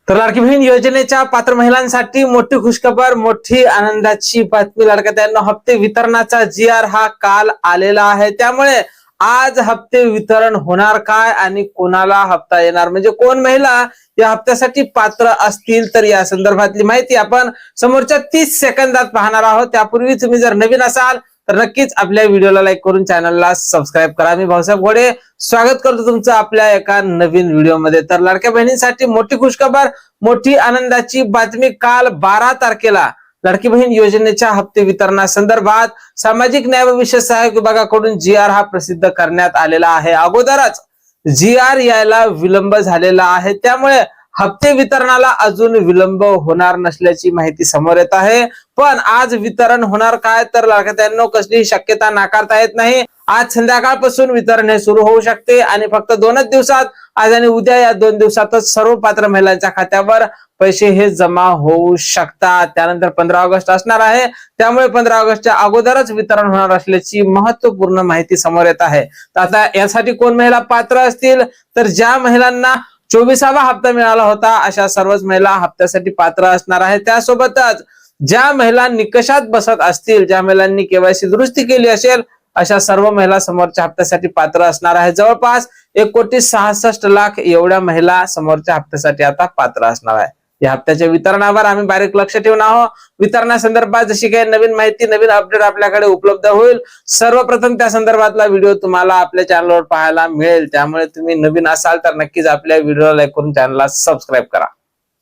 तर लाडकी बहीण योजनेच्या पात्र महिलांसाठी मोठी खुशखबर, मोठी आनंदाची बातमी. लाडक्या हप्ते वितरणाचा GR हा काल आलेला आहे. त्यामुळे आज हप्ते वितरण होणार काय आणि कोणाला हप्ता येणार, म्हणजे कोण महिला या हप्त्यासाठी पात्र असतील, तर या संदर्भातली माहिती आपण समोरच्या 30 सेकंदात पाहणार आहोत. त्यापूर्वी तुम्ही जर नवीन असाल तर नक्कीच आपल्या व्हिडिओला लाईक करून चॅनलला सबस्क्राईब करा. मी भाऊसाहेब घोडे स्वागत करतो तुमचं आपल्या एका नवीन व्हिडिओमध्ये. तर लाडक्या बहिणींसाठी मोठी खुशखबर, मोठी आनंदाची बातमी. काल 12 तारखेला लाडकी बहीण योजनेच्या हप्ते वितरणासंदर्भात सामाजिक न्याय व विशेष सहाय्यक विभागाकडून GR हा प्रसिद्ध करण्यात आलेला आहे. अगोदरच GR यायला विलंब झालेला आहे, त्यामुळे हप्ते वितरणाला अजून विलंब होणार नसल्याची माहिती समोर येत आहे. पण आज वितरण होणार काय, तर लाडक्यांनो कसलीही शक्यता नाकारता येत नाही. आज संध्याकाळपासून वितरण हे सुरू होऊ शकते आणि फक्त 2च दिवसात, आज आणि उद्या या 2 दिवसातच सर्व पात्र महिलांच्या खात्यावर पैसे हे जमा होऊ शकतात. त्यानंतर 15 ऑगस्ट असणार आहे, त्यामुळे 15 ऑगस्टच्या अगोदरच वितरण होणार असल्याची महत्वपूर्ण माहिती समोर येत आहे. तर आता यासाठी कोण महिला पात्र असतील, तर ज्या महिलांना 24वा हप्ता मिळाला होता अशा सर्वच महिला हप्त्यासाठी पात्र असणार आहे. त्यासोबतच ज्या महिला निकषात बसत असतील, ज्या महिलांनी KYC दुरुस्ती केली असेल, अशा सर्व महिला समोरच्या हप्त्यासाठी पात्र असणार आहे. जवळपास 1,66,00,000 एवढ्या महिला समोरच्या हप्त्यासाठी आता पात्र असणार आहे. या हप्त्याच्या वितरणावर आम्ही बारीक लक्ष ठेवून आहोत. वितरणासंदर्भात जशी काही नवीन माहिती, नवीन अपडेट आपल्याकडे उपलब्ध होईल, सर्वप्रथम त्या संदर्भातला व्हिडिओ तुम्हाला आपल्या चॅनलवर पाहायला मिळेल. त्यामुळे तुम्ही नवीन असाल तर नक्कीच आपल्या व्हिडिओला लाईक करून चॅनलला सबस्क्राईब करा.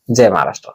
जय महाराष्ट्र.